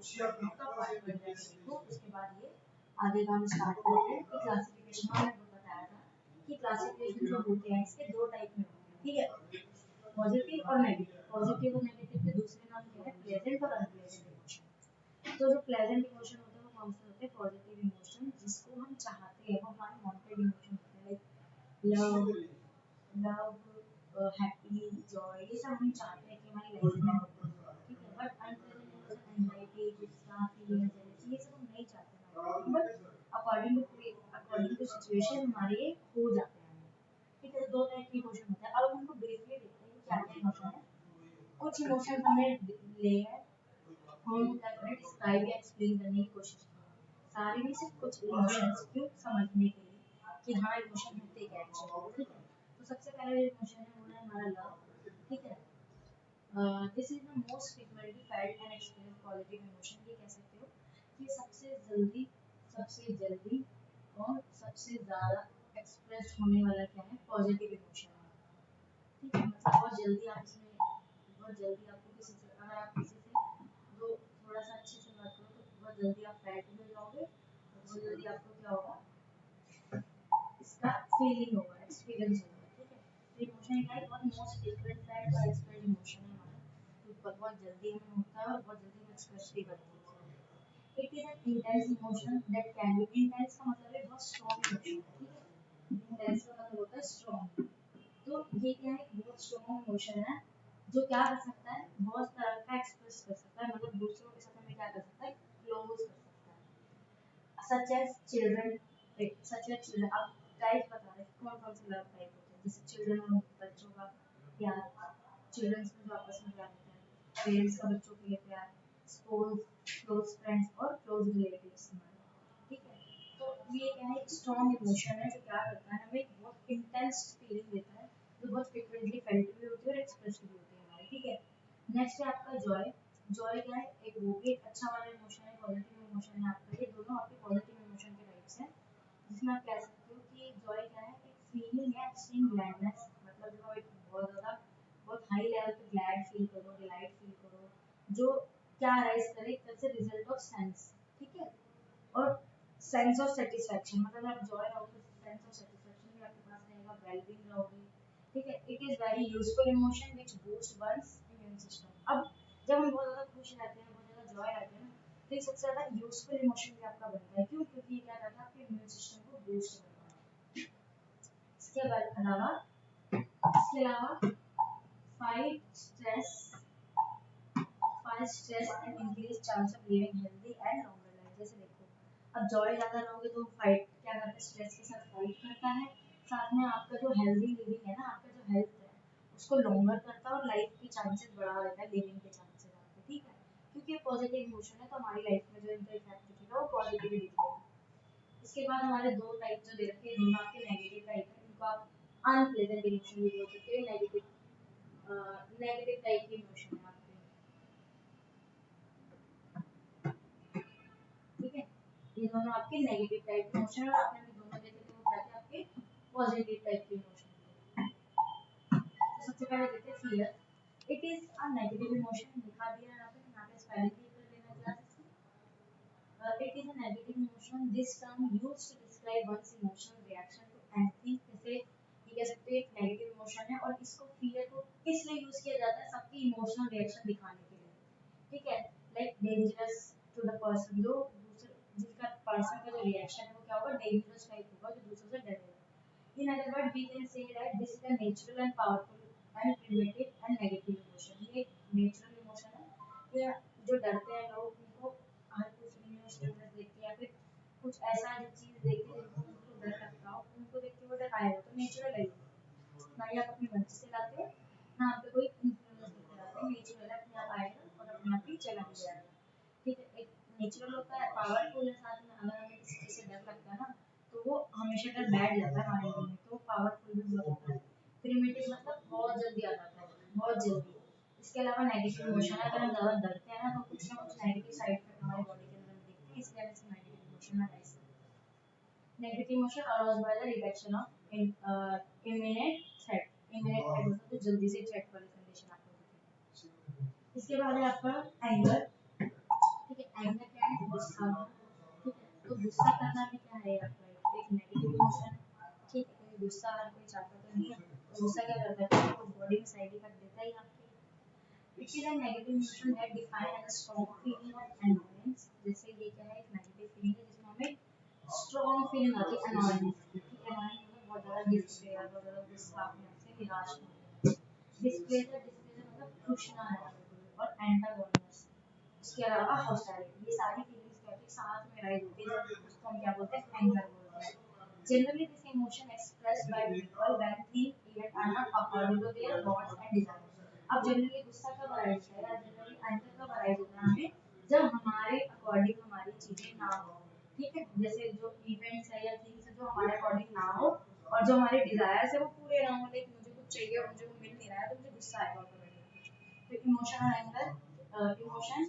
का पार्ट बन जाएगा। तो उसके बाद ये आगे का हम स्टार्ट करते हैं कि क्लासिफिकेशन में मैंने बताया था कि क्लासिफिकेशन जो होते हैं इसके दो टाइप में होते हैं, ठीक है, पॉजिटिव और नेगेटिव। पॉजिटिव और नेगेटिव के दूसरे नाम क्या है, प्लेजेंट और अनप्लेजेंट इमोशन। तो जो प्लेजेंट इमोशन होते हैं वो कौन से होते हैं, पॉजिटिव इमोशन, जिसको हम चाहते हैं, वो हमारे वांटेड इमोशन होते हैं, लाइक लव, हैप्पी, जॉय, ये सब हम चाहते हैं कि हमारी लाइफ में हो, ठीक है। बट अनप्लेजेंट इमोशन, एंजाइटी, गुस्सा, फीलिंग, जेलसी, ये सब हम नहीं चाहते, बट अकॉर्डिंग टू सिचुएशन हमारे हो जाते हैं, ठीक है। दो टाइप के इमोशन होते हैं। अब हम उनको ब्रीफली देखते हैं कि क्या क्या इमोशन है। कुछ इमोशन हमें ले है, हम उनको क्या करें, डिस्क्राइब या एक्सप्लेन करने की कोशिश करें, सारे में सिर्फ कुछ इमोशंस क्यों, समझने के लिए कि हाँ इमोशन होते क्या है, ठीक है। तो सबसे पहला जो इमोशन है वो है हमारा लव, ठीक है। This is the most frequently felt and experience positive emotion. ये कह सकते हो कि सबसे जल्दी और सबसे ज़्यादा एक्सप्रेस होने वाला क्या है, पॉजिटिव इमोशन है, ठीक है। मतलब बहुत जल्दी आपको किसी से, अगर आप किसी से जो थोड़ा सा अच्छे से बात करो तो बहुत जल्दी आप फ्लैट हो जाओगे, बहुत जल्दी आपको क्या होगा, इसका फीलिंग होगा, एक्सपीरियंस होगा, ठीक है। तो इमोशन क्या है, बहुत मोस्ट फ्रीक्वेंट फेल्ट और एक्सप्रेस इमोशन है हमारा, तो बहुत जल्दी हमें होता है और बहुत जल्दी हम एक्सप्रेस भी करते हैं। It is an intense emotion that can be, intense का मतलब है बहुत स्ट्रॉन्ग इमोशन, ठीक है। इंटेंस का मतलब होता है स्ट्रॉन्ग। तो ये क्या है, बहुत स्ट्रॉन्ग इमोशन है जो क्या कर सकता है, बहुत तरह का एक्सप्रेस कर सकता है, मतलब दूसरों के साथ हमें क्या कर सकता है, क्लोज कर सकता है। सच एज चिल्ड्रन अब टाइप बता रहे हैं कौन कौन से लव टाइप होते हैं, जैसे चिल्ड्रन और बच्चों का प्यार, चिल्ड्रंस में जो आपस में प्यार होता है, पेरेंट्स का बच्चों के लिए प्यार, क्लोज फ्रेंड्स और क्लोज रिलेटिव्स हमारे, ठीक है। तो ये क्या है, स्ट्रॉन्ग इमोशन है जो क्या करता है, हमें एक बहुत इंटेंस फीलिंग देता है, जो बहुत फ्रीक्वेंटली फेल्ट भी होती है और एक्सप्रेस भी होती है हमारी, ठीक है। नेक्स्ट है आपका जॉय। जॉय क्या है, एक वो भी एक अच्छा वाला इमोशन है, पॉजिटिव इमोशन है आपका, ये दोनों आपके पॉजिटिव इमोशन के टाइप्स हैं, जिसमें आप कह सकते हो कि जॉय क्या है, एक फीलिंग है एक्सट्रीम ग्लैडनेस, मतलब जब आप एक बहुत ज़्यादा बहुत हाई लेवल पे ग्लैड फील करो, डिलाइट फील करो, जो क्या अराइज करे एक तरह से रिजल्ट ऑफ सेंस, ठीक है। और सेंस ऑफ सेटिस्फैक्शन, मतलब आप जॉय रहोगे सेंस ऑफ सेटिस्फैक्शन भी आपके पास रहेगा, वेलबींग रहोगे, ठीक है। It is very useful emotion which boost one's immune system. अब जब हम बहुत ज़्यादा खुश रहते हैं, बहुत ज़्यादा जॉय रहते हैं, तो ये सबसे ज़्यादा यूजफुल इमोशन भी आपका बनता है, क्यों, क्योंकि ये क्या करता है, आपके इम्यून सिस्टम को बूस्ट करता है। इसके अलावा fight stress and increase chance of living healthy and longer life. जैसे देखो, अब जॉय ज़्यादा रहोगे तो फाइट क्या करता है, स्ट्रेस के साथ फाइट करता है, साथ में आपका जो हेल्दी लिविंग है ना, आपका जो हेल्थ है उसको लॉन्गर करता है और लाइफ के चांसेस बढ़ा देता है, लिविंग के चांसेस आपके, ठीक है। क्योंकि ये पॉजिटिव इमोशन है तो हमारी लाइफ में जो इनका इफेक्ट दिखेगा वो पॉजिटिव ही दिखेगा। इसके बाद हमारे दो टाइप जो दे रखे हैं, दोनों आपके नेगेटिव टाइप है, इनको आप अनप्लेजेंट इमोशन भी बोल सकते हैं, नेगेटिव टाइप के इमोशन है आपके, ठीक है। ये दोनों आपके नेगेटिव टाइप के इमोशन और आपने भी दोनों देखे थे, वो क्या थे आपके पॉजिटिव टाइप के इमोशन थे। तो सबसे पहले देखते हैं fear. It is a negative emotion, दिखा दिया यहाँ पे स्पेलिंग भी कर देना क्लास में। It is a negative emotion, this term used to describe one's emotional reaction to anything, जैसे ये कह सकते हैं एक नेगेटिव इमोशन है, और इसको फियर को किस लिए यूज किया जाता है, सबकी इमोशनल रिएक्शन दिखाने के लिए, ठीक है। Like dangerous to the person, जो दूसरे जिसका पर्सन का जो रिएक्शन है वो क्या होगा, डेंजरस टाइप होगा, जो दूसरों से डरेगा। In other word we can say that this is a natural and powerful and primitive and negative emotion. ये नेचुरल इमोशन है, या जो डरते हैं लोग उनको हर कुछ न्यूज़ स्टेटस देख के या फिर कुछ ऐसा चीज देख के जिनको उनको डर लगता हो, उनको देख के वो डर आएगा, तो नेचुरल है, ना ही आप अपनी मर्जी से लाते हैं, ना आप पे कोई इन्फ्लुएंस देके लाते हैं, नेचुरल है, अपने आप आएगा और अपने आप ही चला भी जाएगा, ठीक है। एक नेचुरल होता है, पावरफुल है, साथ में अगर हमें किसी चीज से डर लगता है ना तो वो हमेशा डर बैठ जाता है हमारे मन में, तो पावरफुल भी बहुत होता है। प्रिमिटिव मतलब बहुत जल्दी आ जाता है, बहुत जल्दी। इसके अलावा नेगेटिव इमोशन, अगर हम ज़्यादा डरते हैं ना तो कुछ ना कुछ नेगेटिव साइड इफेक्ट हमारे बॉडी के अंदर दिखते हैं, इसलिए हम इसे नेगेटिव इमोशन में डाइस करते हैं। Negative emotion aroused by the reduction of imminent threat. Imminent threat मतलब तो जल्दी से थ्रेट वाली कंडीशन आपको दिखेगी। इसके बाद है आपका एंगर, ठीक है। गुस्सा होना, ठीक है। तो गुस्सा करना भी क्या है आपका एक नेगेटिव इमोशन है, ठीक है। क्योंकि गुस्सा हर कोई चाहता तो नहीं है, तो गुस्सा क्या करता है तो बॉडी में साइड इफेक्ट देता ही आपके। It is a negative emotion that define as a strong feeling of annoyance. जैसे ये क्या है, एक नेगेटिव फीलिंग है जिसमें हमें स्ट्रॉन्ग फीलिंग आती है अननोयंस की, ठीक है। अननोयंस मतलब बहुत ज़्यादा डिस्पेयर, बहुत ज़्यादा गुस्सा अपने आप से, निराश होना। डिस्प्लेजर, डिस्प्लेजर मतलब खुश ना रहना बिल्कुल। और एंटागोनिस्ट, उसके अलावा हॉस्टाइलिटी, ये सारी फीलिंग्स क्या होती है साथ में राइज होती है, जब उसको हम क्या बोलते हैं, एंगर बोलते हैं। Generally this emotion expressed by people when things even are not according to their wants and desires. अब जनरली गुस्सा कब अराइज होता है या जनरली एंगर कब अराइज होता है हमें, जब हमारे अकॉर्डिंग हमारी चीजें ना हो, ठीक है। जैसे जो इवेंट्स है या थिंग्स है जो हमारे अकॉर्डिंग ना हो और जो हमारे डिजायर्स है वो पूरे ना हो, लाइक मुझे कुछ चाहिए और मुझे वो मिल नहीं रहा है, तो मुझे गुस्सा आएगा ऑटोमेटिकली। तो इमोशन और एंगर, इमोशन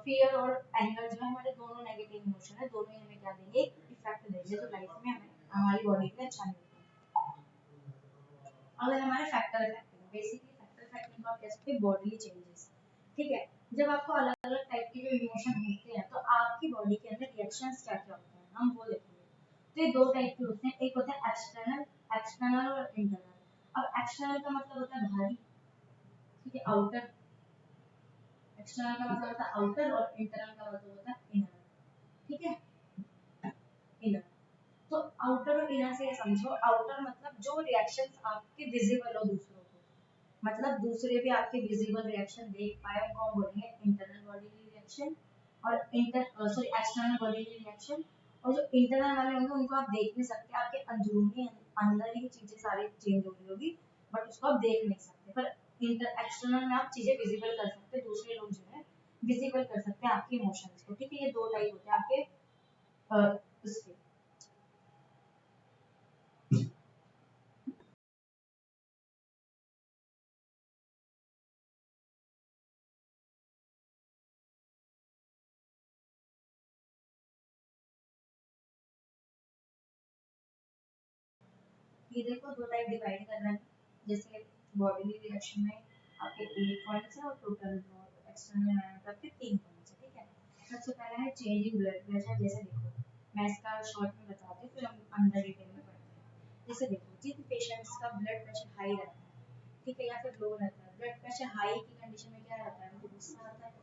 फियर और एंगर जो है हमारे दोनों नेगेटिव इमोशन है, दोनों ही हमें क्या देंगे, इफेक्ट देंगे जो लाइफ में हमें हमारी बॉडी के लिए अच्छा नहीं होता। अगर हमारे factor affecting, basically factor affecting को आप कह सकते हैं बॉडी चेंजेस, ठीक है। जब आपको अलग अलग टाइप के जो इमोशन होते हैं तो आपकी बॉडी के अंदर रिएक्शंस क्या क्या होते हैं हम वो देखेंगे। तो ये दो टाइप के होते हैं, एक होता है एक्सटर्नल, एक्सटर्नल और इंटरनल। अब एक्सटर्नल का मतलब होता है बाहरी, ठीक है, आउटर। एक्सटर्नल का मतलब होता है आउटर और इंटरनल का मतलब होता है इनर, ठीक है। इनर, तो आउटर और इनर से समझो, आउटर मतलब जो रिएक्शंस आपके विजिबल हो दूसरों को, मतलब दूसरे भी आपके विजिबल रिएक्शन देख पाए, उनको हम बोलेंगे इंटरनल बॉडीली रिएक्शन। और एक्सटर्नल बॉडीली रिएक्शन। और जो इंटरनल वाले होंगे उनको आप देख नहीं सकते, आपके अंदरूनी अंदर ही चीजें सारी चेंज हो रही होगी, बट उसको आप देख नहीं सकते। पर इंटर एक्सटर्नल में आप चीजें विजिबल कर सकते हैं, दूसरे लोग जो है विजिबल कर सकते हैं आपके इमोशंस को, ठीक है। ये दो टाइप होते हैं आपके उसके। ये देखो दो टाइप डिवाइड करना है, जैसे बॉडीली रिएक्शन में आपके 8 पॉइंट्स है और टोटल एक्सटर्नल में आपके 3 पॉइंट्स है, ठीक है। सबसे पहला है चेंज इन ब्लड प्रेशर। जैसे देखो मैं इसका शॉर्ट में बताती हूँ फिर हम अंदर डिटेल में पढ़ते हैं। जैसे देखो जिन पेशेंट्स का ब्लड प्रेशर हाई रहता है, ठीक है, या फिर लो रहता है, ब्लड प्रेशर हाई की कंडीशन में क्या रहता है, उनको गुस्सा आता है,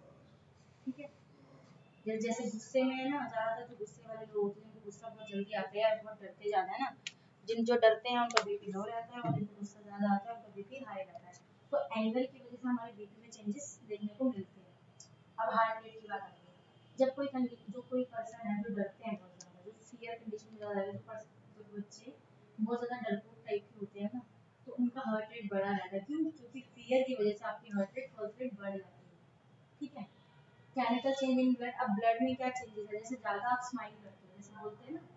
ठीक है। जैसे गुस्से में है ना, ज्यादातर जो गुस्से वाले लोग होते हैं उनको गुस्सा बहुत जल्दी आता है, बहुत डरते ज्यादा है ना। जिन जो डरते हैं उनका बीपी लो रहता है और जिनको गुस्सा ज्यादा आता है उनका बीपी हाई रहता है। तो एंगर की वजह से हमारे बीपी में चेंजेस देखने को मिलते हैं। अब हार्ट रेट की बात आती है, जब जो कोई पर्सन है जो डरते हैं बहुत ज्यादा, जो फियर कंडीशन में ज्यादा है, जो बच्चे बहुत ज्यादा डरपोक टाइप के होते हैं ना, तो उनका हार्ट रेट बढ़ा रहता है। क्यों? क्योंकि फियर की वजह से आपकी हार्ट रेट फर्स्ट रेट बढ़ जाती है, ठीक है। केमिकल चेंज इन ब्लड, अब ब्लड में क्या चेंजेस है, जैसे ज्यादा आप स्माइल करते हो, जैसे बोलते हैं ना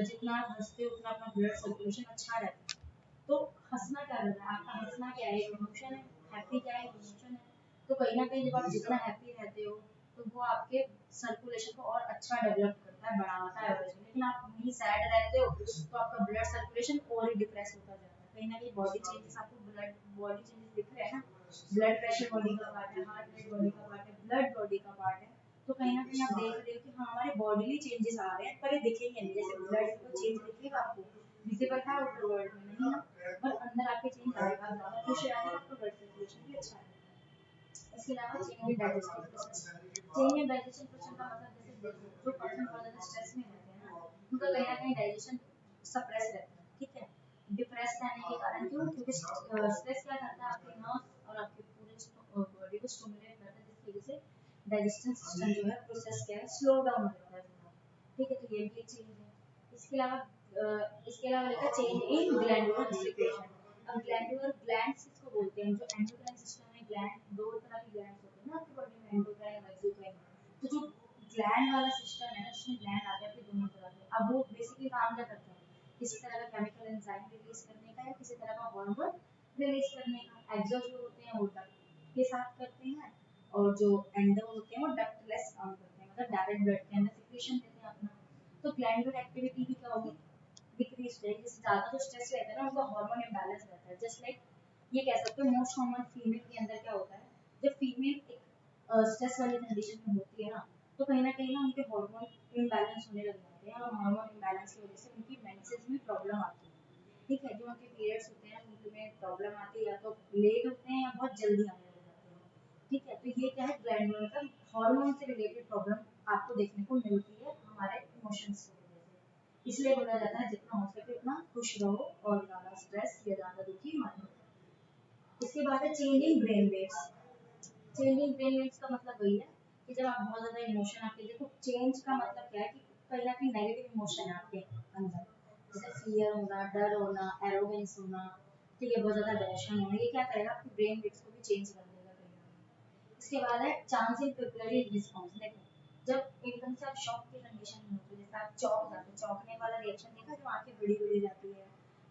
जितना आप हंसते हो उतना अपना ब्लड सर्कुलेशन अच्छा रहता है। तो हंसना क्या रहता है, आपका हंसना क्या है, इमोशन है, हैप्पी क्या है, इमोशन है। तो कहीं ना कहीं जब आप जितना हैप्पी रहते हो तो वो आपके सर्कुलेशन को और अच्छा डेवलप करता है, बढ़ाता है वजन। लेकिन आप वहीं सैड रहते हो तो आपका ब्लड सर्कुलेशन और ही डिप्रेस होता जाता है। कहीं ना कहीं बॉडी चेंजेस आपको ब्लड बॉडी चेंजेस दिख रहे हैं ना, ब्लड प्रेशर बॉडी का पार्ट है, हार्ट रेट बॉडी का पार्ट है, ब्लड बॉडी का पार्ट है। तो कहीं ना कहीं आप देख रहे हो कि हाँ हमारे बॉडीली चेंजेस आ रहे हैं, पर ये दिखेंगे नहीं। जैसे ब्लड का चेंज दिखेगा आपको, विजिबल है आउटर वर्ल्ड में नहीं ना, पर अंदर आपके चेंज आएगा, आप ज्यादा खुश रहेंगे, आपका ब्लड सर्कुलेशन भी अच्छा रहेगा। इसके अलावा change in digestive process, change in digestion process का मतलब जैसे जो पर्सन बहुत ज़्यादा स्ट्रेस में रहते हैं ना, उनका कहीं ना कहीं डाइजेशन सप्रेस रहता है, ठीक है। डिप्रेस रहने के कारण क्यों? क्योंकि स्ट्रेस क्या करता है आपके नर्व्स और आपके पूरे बॉडी को स्टिमुलेट करता है, जिसकी वजह से डाइजेशन सिस्टम जो है प्रोसेस क्या है स्लो डाउन हो जाता है थोड़ा, ठीक है। तो ये भी एक चेंज है। इसके अलावा देखा चेंज इन ग्लैंडुलर सिक्रेशन। अब ग्लैंडुलर ग्लैंड्स किसको बोलते हैं, जो एंडोक्राइन सिस्टम में ग्लैंड, दो तरह की ग्लैंड्स होते हैं ना आपकी बॉडी में, एंडोक्राइन और एक्सोक्राइन। तो जो ग्लैंड वाला सिस्टम है ना, जिसमें ग्लैंड आ जाते हैं दोनों तरह के, अब वो बेसिकली काम क्या करते हैं, किसी तरह का केमिकल एंजाइम रिलीज करने का या किसी तरह का हार्मोन रिलीज करने का। एक्सो जो होते हैं वो डक्ट के साथ करते हैं और जो एंडो होते हैं वो डक्टलेस काम करते हैं, मतलब डायरेक्ट ब्लड के अंदर सिक्रेशन देते हैं अपना। तो ग्लैंडुलर एक्टिविटी भी क्या होगी, डिक्रीज रहेगी। जैसे ज्यादा जो स्ट्रेस रहता है ना उनका हार्मोन इम्बैलेंस रहता है, जस्ट लाइक ये कह सकते हो मोस्ट कॉमन फीमेल के अंदर क्या होता है, जब फीमेल एक स्ट्रेस वाली कंडीशन में होती है ना, तो कहीं ना कहीं ना उनके हार्मोन इम्बैलेंस होने लग जाते हैं और हार्मोन इम्बैलेंस की वजह से उनकी मेंसेस में प्रॉब्लम आती है। ठीक है, जो उनके पीरियड्स होते हैं उनमें प्रॉब्लम आती है, या तो लेट होते हैं या बहुत जल्दी आने लग जाते हैं। ठीक है, तो ये क्या है, ग्लैंडुलर मतलब हार्मोन से रिलेटेड प्रॉब्लम आपको देखने को मिलती है हमारे इमोशंस की वजह से। इसलिए बोला जाता है जितना हो सके उतना खुश रहो और ज़्यादा स्ट्रेस या ज़्यादा दुखी मत हो। इसके बाद है changing brain waves. Changing brain waves का मतलब वही है कि जब आप बहुत ज़्यादा इमोशन आपके, देखो चेंज का मतलब क्या है कि कहीं ना कहीं नेगेटिव इमोशन है आपके अंदर, जैसे फियर होना, डर होना, एरोगेंस होना, ठीक है, बहुत ज़्यादा डैशन होना, ये क्या करेगा आपके ब्रेन वेव्स को भी चेंज कर देगा कहीं ना कहीं। इसके बाद है चांस इन प्रिपेयरली रिस्पॉन्स। देखो जब एकदम से आप शॉक की कंडीशन में होते हो, जैसे आप चौंक जाते हो, चौंकने वाला रिएक्शन देखा, जो आंखें बड़ी बड़ी जाती है,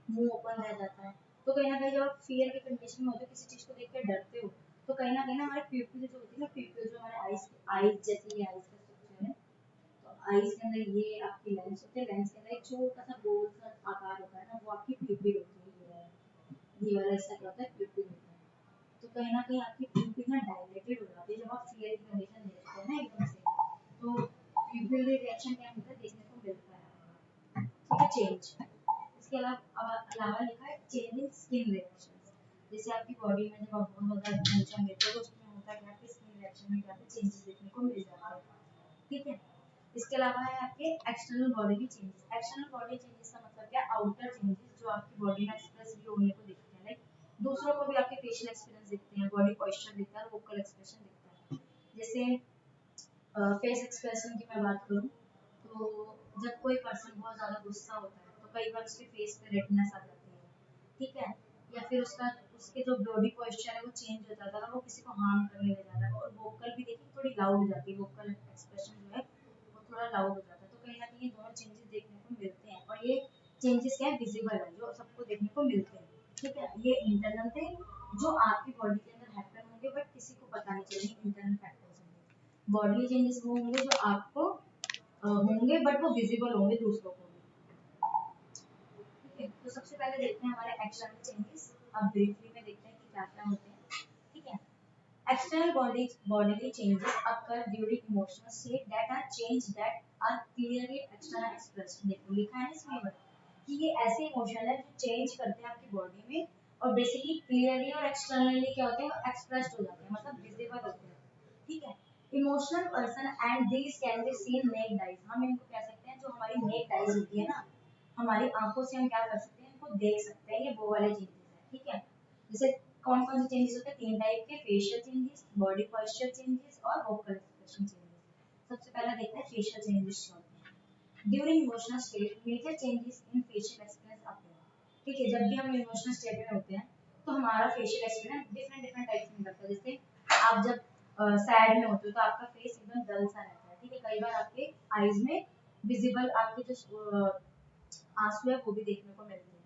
मुंह ओपन रह जाता है, तो कहीं ना कहीं जब आप फियर की कंडीशन में होते हो, किसी चीज को देख कर डरते हो, तो कहीं ना हमारे प्यूपिल जो होती है ना, प्यूपिल जो हमारे आईज आईज जैसी आईज का स्ट्रक्चर है, तो आईज के अंदर ये आपकी लेंस होती है, लेंस के अंदर एक छोटा सा गोल सा आकार होता है ना, वो आपकी प्यूपिल होती है। ये वाला हिस्सा क्या होता है, प्यूपिल होता है। तो कहीं ना कहीं आपकी प्यूपिल ना डायलेटेड हो जाती है जब आप फियर की कंडीशन देखते हैं ना एकदम से, तो प्यूपिल रिएक्शन क्या होता है देखने को मिलता है। ठीक है, चेंज। इसके अलावा लिखा है चेंजिंग स्किन रिएक्शंस। जैसे आपकी बॉडी में जब आप बहुत ज़्यादा टेंशन लेते हो तो उसमें होता है कि आपकी स्किन रिएक्शन में क्या चेंजेस देखने को मिल जाता है। ठीक है, इसके अलावा है आपके external body changes. External body changes का मतलब क्या, आउटर चेंजेस जो आपकी बॉडी में एक्सप्रेस भी होने को दिखते हैं, लाइक दूसरों को भी आपके फेशियल एक्सपीरियंस दिखते हैं, बॉडी पोस्चर दिखता है, वोकल एक्सप्रेशन दिखता है। जैसे फेस एक्सप्रेशन की मैं बात करूँ तो जब कोई पर्सन बहुत ज़्यादा गुस्सा होता है तो कई बार उसके फेस पे रेडनेस आ जाती है। ठीक है, या फिर उसके जो बॉडी पोस्चर है वो चेंज हो जाता है, अगर वो किसी को हार्म करने लग जाता है, और वोकल भी देखिए थोड़ी लाउड हो जाती है, वोकल एक्सप्रेशन जो है वो थोड़ा लाउड हो जाता है। तो कहीं ना कहीं ये दोनों चेंजेस देखने को मिलते हैं, और ये चेंजेस क्या है, विजिबल है, जो सबको देखने को मिलते हैं। ठीक है, ये इंटरनल थे जो आपकी बॉडी के अंदर हैपन होंगे, बट किसी को पता नहीं चलेंगे, इंटरनल फैक्टर्स होंगे। बॉडी चेंजेस वो होंगे जो आपको होंगे, बट वो विजिबल होंगे दूसरों को भी। ठीक है, तो सबसे पहले देखते हैं हमारे एक्सटर्नल चेंजेस। अब ब्रीफली में देखते हैं कि क्या क्या होते हैं। ठीक है, external bodily changes occur during emotional state that are changed that are clearly external expressed। देखो लिखा है इसमें कि ये ऐसे इमोशन है जो चेंज करते हैं आपकी बॉडी में, और बेसिकली क्लियरली और एक्सटर्नली क्या होते हैं, एक्सप्रेस्ड हो जाते हैं, मतलब विजिबल होते हैं। ठीक है, emotional person and these can be seen necked eyes. हम इनको कह सकते हैं जो हमारी नेक्ड आइज होती है ना, हमारी आंखों से हम क्या कर सकते हैं, इनको देख सकते हैं, ये वो वाले चेंजेस है। ठीक है, जैसे कौन कौन से चेंजेस होते हैं, तीन टाइप के, facial changes, body posture changes और वोकल एक्सप्रेशन चेंजेस। सबसे पहला देखते हैं फेशियल चेंजेस क्या होते हैं। During emotional state major changes in facial expression appear. ठीक है, जब भी हम इमोशनल स्टेट में होते हैं तो हमारा facial expression different different types में लगता है। जैसे आप जब सैड में होते हो तो आपका फेस एकदम डल सा रहता है। ठीक है, कई बार आपके आईज में विजिबल आपके जो आंसू है वो भी देखने को मिलते हैं।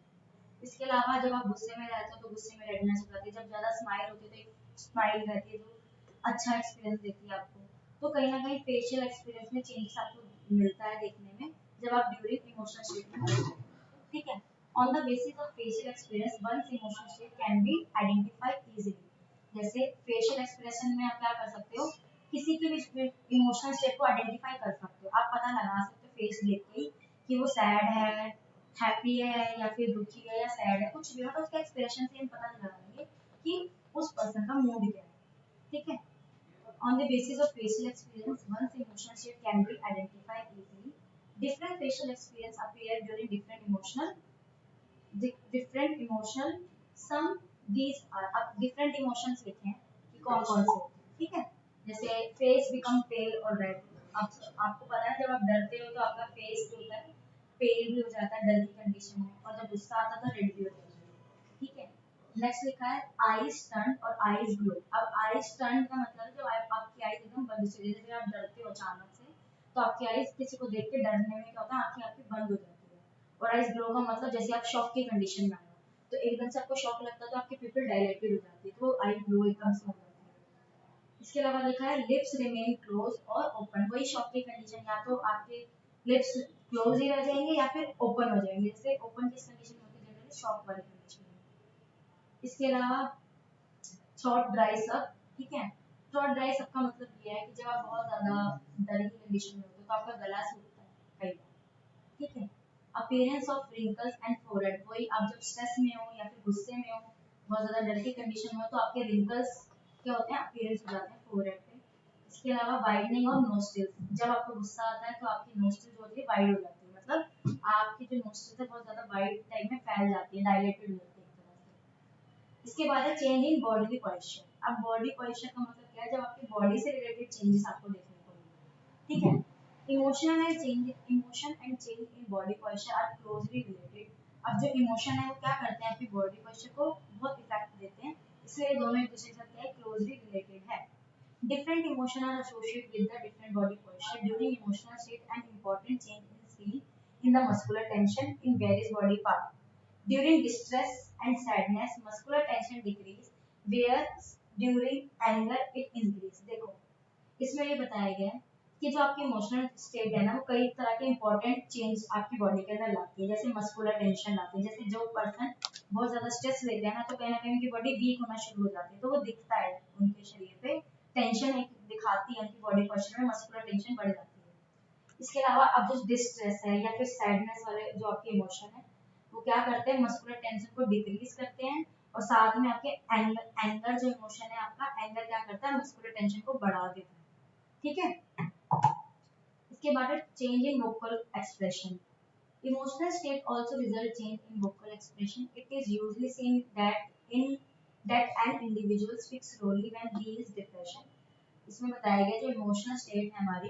इसके अलावा जब आप गुस्से में रहते हो तो गुस्से में रेडनेस हो जाती है, जब ज्यादा स्माइल होती है तो एक स्माइल रहती है जो अच्छा एक्सपीरियंस देती है आपको। तो कहीं ना कहीं फेशियल एक्सपीरियंस में चेंजेस आपको मिलता है देखने में जब आप ड्यूरिंग इमोशनल स्टेट में होते हैं। ठीक है, on the basis of facial experience one's emotional state can be identified easily. जैसे फेशियल एक्सप्रेशन में आप क्या कर सकते हो, किसी की भी इमोशनल स्टेट को आइडेंटिफाई कर सकते हो, आप पता लगा सकते हो फेस देख के कि वो सैड है, हैप्पी है, या फिर दुखी है या सैड है, कुछ भी हो तो उसके एक्सप्रेशन से हम पता लगा लेंगे कि उस पर्सन का मूड क्या है। ठीक है, on the basis of facial experience one's emotional state can be identified easily. Different facial experience appear during different emotional some these are अब different emotions लिखे हैं कि कौन कौन से होते हैं। ठीक है, जैसे फेस बिकम पेल और रेड। अब आपको पता है जब आप डरते हो तो आपका फेस जो होता है पेल भी हो जाता है डर की कंडीशन में, और जब गुस्सा आता है तो रेड भी हो जाता है। ठीक है, नेक्स्ट लिखा है आईज स्टन और आईज ग्लो। अब आईज स्टन का मतलब है जब आपकी आईज एकदम बंद हो जाती है, जब आप डरते हो अचानक से तो आपकी आईज किसी को देख के डरने में क्या होता है, आंखें आपकी बंद हो जाती है। और आईज ग्लो का मतलब जैसे आप शॉक की कंडीशन में आए हो तो एकदम से आपको शॉक लगता है तो आपकी पिपल डायलेटेड हो जाती है, तो आई ग्लो एकदम से हो जाती है। इसके अलावा लिखा है लिप्स रिमेन क्लोज और ओपन। वही शॉक की कंडीशन, या तो आपके लिप्स क्लोज ही रह जाएंगे या फिर ओपन हो जाएंगे। जैसे ओपन किस कंडीशन में होती है, जनरली शॉक वाली कंडीशन में। इसके अलावा थ्रोट ड्राइज अप। ठीक है, थ्रोट ड्राई सबका मतलब ये है कि जब आप बहुत ज्यादा डर की कंडीशन में होते हो तो आपका गला सूखता है कई बार, ठीक है। Appearance of wrinkles and forehead, वही आप जब स्ट्रेस में हो या फिर गुस्से में हो, बहुत ज्यादा डर की कंडीशन में हो, तो आपके रिंकल्स क्या होते हैं, अपीयरेंस हो जाते हैं फोरहेड पे। इसके अलावा वाइडनिंग ऑफ नोस्ट्रिल्स, जब आपको गुस्सा आता है तो आपकी नोस्ट्रिल जो होती है वाइड हो जाती है, मतलब आपकी जो नोस्ट्रिल है बहुत ज्यादा वाइड टाइप में फैल जाती है, डायलेटेड हो जाती है एक तरह से। इसके बाद है चेंज इन बॉडी पोस्चर। अब बॉडी पोस्चर का मतलब क्या है, जब आपकी बॉडी से रिलेटेड चेंजेस आपको देखने को मिले, ठीक है। Emotion and change in body posture are closely related. अब जो इमोशन है वो क्या करते हैं, आपकी बॉडी पोस्चर को बहुत इफेक्ट देते हैं, इसलिए दोनों एक दूसरे के साथ क्या है, क्लोजली रिलेटेड है। Different emotions are associated with the different body posture. During emotional state, an important change is seen in the muscular tension in various body parts. During distress and sadness, muscular tension decrease, whereas during anger it increase. देखो, इसमें ये बताया गया है कि जो आपकी emotional state है ना, वो कई तरह के इंपॉर्टेंट चेंज आपकी बॉडी के अंदर लाती है, जैसे मस्कुलर टेंशन लाती है। जैसे जो पर्सन बहुत ज्यादा स्ट्रेस लेते हैं ना कहीं उनकी बॉडी वीक होना शुरू हो जाती है, तो वो दिखता है उनके शरीर पे, टेंशन एक दिखाती है, उनकी बॉडी पोस्चर में मस्कुलर टेंशन बढ़ जाती है। इसके अलावा अब जो डिस्ट्रेस है या फिर सैडनेस वाले जो आपके इमोशन है, वो क्या करते हैं, मस्कुलर टेंशन को डिक्रीज करते हैं, और साथ में आपके एंगर जो इमोशन है आपका, एंगर क्या करता है, मस्कुलर टेंशन को बढ़ा देता है, ठीक है। इसके बाद change in vocal expression. Emotional state also result change in vocal expression. It is usually seen that an individual speaks slowly when he is depression. इसमें बताया गया जो इमोशनल स्टेट है हमारी,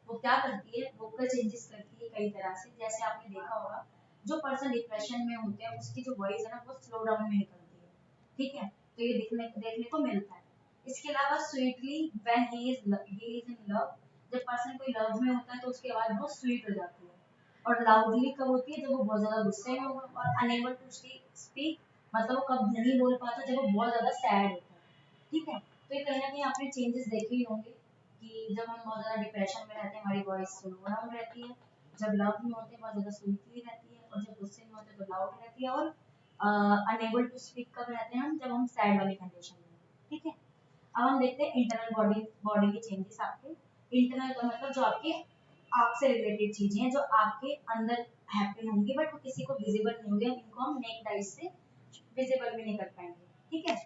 वो क्या करती है, वोकल चेंजेस करती है कई तरह से। जैसे आपने देखा होगा जो पर्सन डिप्रेशन में होते हैं उसकी जो वॉइस है ना वो स्लो डाउन में निकलती है, ठीक है, तो ये देखने को मिलता है। इसके अलावा sweetly when he is in love, जब पर्सन कोई लव में होता है तो उसकी आवाज बहुत स्वीट हो जाती है। और लाउडली कब होती है, जब वो बहुत ज्यादा गुस्से में होगा। और अनेबल टू स्पीक, मतलब वो कब नहीं बोल पाता, जब वो बहुत ज्यादा सैड होता है, ठीक है। तो ये कहीं ना कहीं आपने चेंजेस देखे ही होंगे कि जब हम बहुत ज्यादा डिप्रेशन में रहते हैं हमारी वॉइस स्लो डाउन रहती है, जब लव में होते हैं बहुत ज्यादा स्वीटली रहती है, और जब गुस्से में होते हैं तो लाउड रहती है। और अनेबल टू स्पीक कब रहते हैं हम, जब हम सैड वाली कंडीशन में, ठीक है। अब हम देखते हैं इंटरनल बॉडी के चेंजेस आपके। इंटरनल का मतलब जो आपके आपसे रिलेटेड चीजें हैं जो आपके अंदर हैपन होंगी, बट वो किसी को विजिबल नहीं होंगे, इनको हम नेक्ड आइज से विजिबल भी नहीं कर पाएंगे, ठीक है।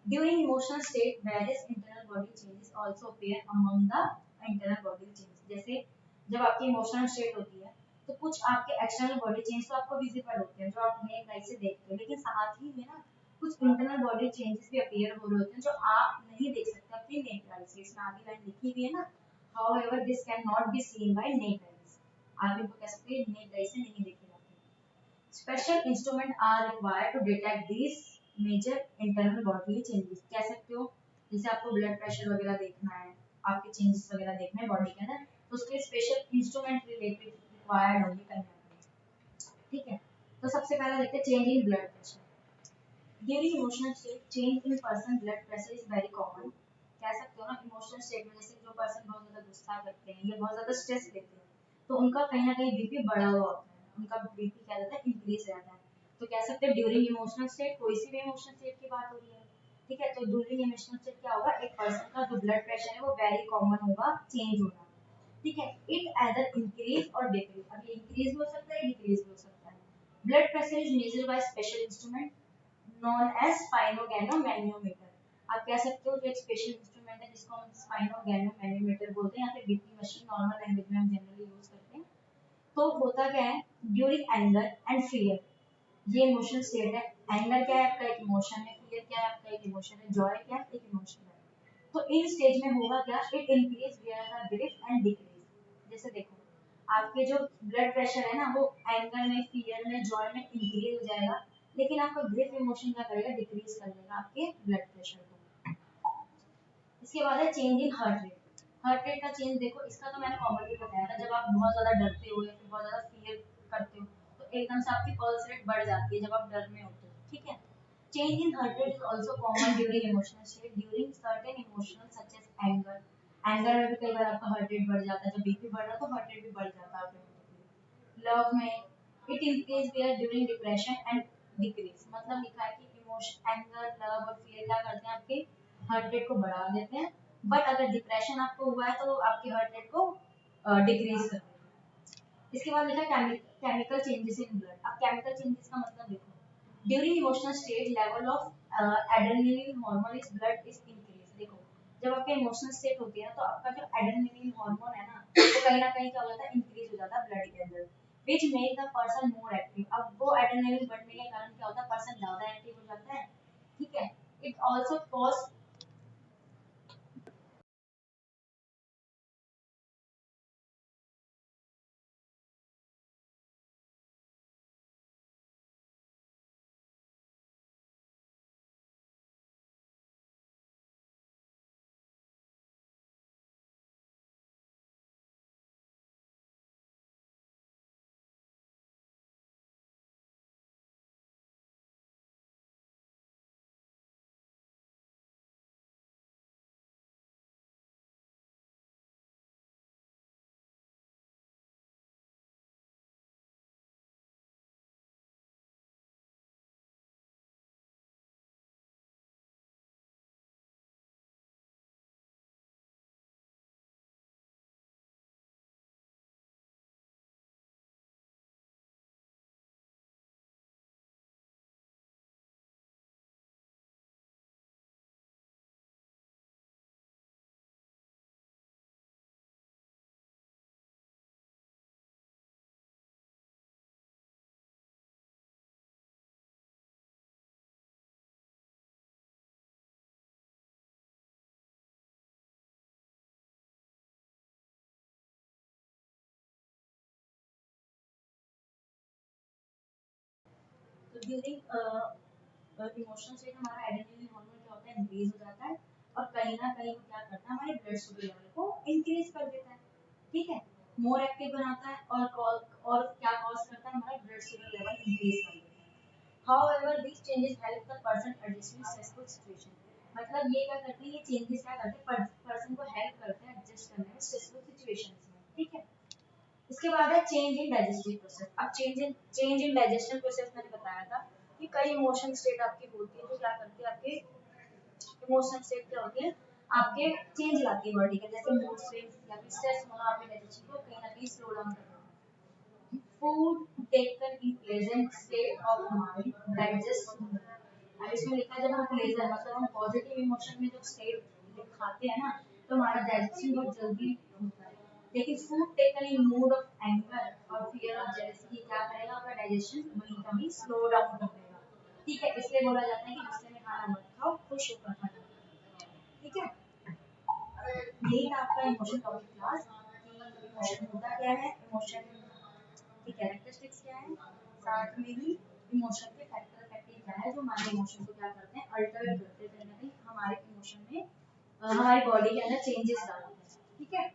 During emotional state various internal body changes also appear among the internal body changes. जैसे जब आपकी इमोशनल स्टेट होती है तो कुछ आपके एक्सटर्नल बॉडी चेंज तो आपको विजिबल होते हैं जो आप नेक्ड आइज से देखते हो, लेकिन साथ ही में ना कुछ इंटरनल बॉडी चेंजेस भी अपीयर हो रहे होते हैं जो आप नहीं देख सकते अपनी नेक्ड आइज से। इसमें आगे लाइन लिखी हुई है ना, however this cannot be seen by naked eyes, आप इनको कह सकते हैं नेक्ड आइज से नहीं देखे जाते। Special instrument are required to detect this major internal body changes. कह सकते हो जैसे आपको ब्लड प्रेशर वगैरह देखना है, आपके चेंजेस वगैरह देखना है बॉडी के अंदर, तो उसके स्पेशल इंस्ट्रूमेंट रिलेटेड रिक्वायर्ड होंगे कहीं ना कहीं, ठीक है। तो सबसे पहले देखते हैं change in blood pressure. During emotional state change in person blood pressure is very common. कह सकते हो ना इमोशनल स्टेट में जैसे जो पर्सन बहुत ज्यादा गुस्सा करते हैं या बहुत ज्यादा स्ट्रेस लेते हैं तो उनका कहीं ना कहीं बीपी बढ़ा हुआ होता है, उनका बीपी क्या रहता है, इंक्रीज रहता है। तो कह सकते हैं ड्यूरिंग इमोशनल स्टेट, कोई सी भी इमोशनल स्टेट की बात हो रही है, ठीक है, तो ड्यूरिंग इमोशनल स्टेट क्या होगा, एक पर्सन का जो ब्लड प्रेशर है वो वेरी कॉमन होगा चेंज होना, ठीक है। इट आइदर इंक्रीज और डिक्रीज, अब ये इंक्रीज भी हो सकता है डिक्रीज भी हो सकता है। Blood pressure is measured by special instrument known as sphygmomanometer. आप कह सकते हो जो एक स्पेशल इंस्ट्रूमेंट है जिसको हम स्पाइनोगैनोमैनोमीटर बोलते हैं या फिर बीपी मशीन नॉर्मल लैंग्वेज में हम जनरली यूज करते हैं। तो होता क्या है, ड्यूरिंग एंगर एंड फियर, ये इमोशनल स्टेट है। एंगर क्या है आपका एक इमोशन है, फियर क्या है आपका एक इमोशन है, जॉय क्या है एक इमोशन है। तो इन स्टेज में होगा क्या, it increase where the grief and decrease. जैसे देखो आपके जो ब्लड प्रेशर है ना वो एंगर में, फियर में, जॉय में इंक्रीज हो जाएगा, लेकिन आपका ग्रिफ इमोशन क्या करेगा, डिक्रीज कर देगा आपके ब्लड प्रेशर को। इसके बाद है change in heart rate. Heart rate का चेंज देखो, इसका तो मैंने कॉमनली बताया था, जब आप बहुत ज्यादा डरते हो या फिर बहुत ज्यादा फियर करते हो तो एकदम से आपकी पल्स रेट बढ़ जाती है जब आप डर में होते हो, ठीक है। Change in heart rate is also common during emotional state. During certain emotional such as anger, anger में भी कई बार आपका हार्ट रेट बढ़ जाता है, जब बीपी बढ़ रहा है तो हार्ट रेट भी बढ़ जाता है ऑटोमेटिकली। लव में it increase their during depression and decrease, मतलब लिखा है कि इमोशन एंगर लव और फियर क्या करते हैं आपके हार्ट रेट को बढ़ा देते हैं, बट अगर डिप्रेशन आपको हुआ है तो आपके हार्ट रेट को डिक्रीज कर देगा। इसके बाद लिखा केमिकल चेंजेस इन ब्लड। अब केमिकल चेंजेस का मतलब देखो, during emotional state level of adrenaline hormone is blood is increase. देखो जब आपके इमोशनल स्टेट होती है ना, तो आपका जो एड्रेनलिन हार्मोन है ना, वो कहीं ना कहीं क्या हो जाता है, इंक्रीज हो जाता है ब्लड के अंदर, which make the person more active. अब वो एड्रेनलिन बढ़ने के कारण क्या होता है, पर्सन ज्यादा एक्टिव हो जाता है। ठीक है। इट आल्सो कॉज, तो ड्यूरिंग इमोशनल स्टेट हमारा एड्रेनलिन हार्मोन क्या होता है, इंक्रीज हो जाता है, और कहीं ना कहीं वो क्या करता है, हमारे ब्लड शुगर लेवल को इंक्रीज कर देता है। ठीक है। मोर एक्टिव बनाता है, और क्या कॉज करता है, हमारा ब्लड शुगर लेवल इंक्रीज कर देता है। However, these changes help the person adjust to stressful situation. मतलब ये क्या करते हैं, ये चेंजेस क्या करते हैं, पर्सन को हेल्प करते हैं एडजस्ट करने में स्ट्रेसफुल सिचुएशंस में। ठीक है। इसके बाद है चेंज इन डाइजेस्टिव प्रोसेस। अब चेंज इन डाइजेशन प्रोसेस मैंने बताया था कि कई इमोशन स्टेट आपकी होती है जो क्या करती है, आपके इमोशन स्टेट क्या होती है, आपके चेंज लाती है बॉडी के, जैसे मूड स्विंग्स या फिर स्ट्रेस होना आपके डाइजेशन को कहीं ना कहीं स्लो डाउन कर देता है। Food taken in pleasant state of mind digest. अब इसमें लिखा है जब हम प्लेजर मतलब हम पॉजिटिव इमोशन में जब स्टेट खाते हैं ना, तो हमारा डाइजेशन बहुत जल्दी होता है। लेकिन food taken in mood off anger और फियर ऑफ जेलसी क्या करेगा, आपका डाइजेशन वहीं कभी स्लो डाउन कर देगा। ठीक है। इसलिए बोला जाता है कि गुस्से में खाना मत खाओ, खुश होकर खाना। ठीक है। यही था आपका इमोशन टॉपिक क्लास, कि इमोशन होता क्या है, इमोशन की कैरेक्टरिस्टिक्स क्या है, साथ में ही इमोशन के फैक्टर इफेक्टिव क्या है, जो हमारे इमोशन को क्या करते हैं, अल्टर करते हैं, कहीं ना कहीं हमारे इमोशन में हमारी बॉडी के अंदर चेंजेस डालते हैं। ठीक है।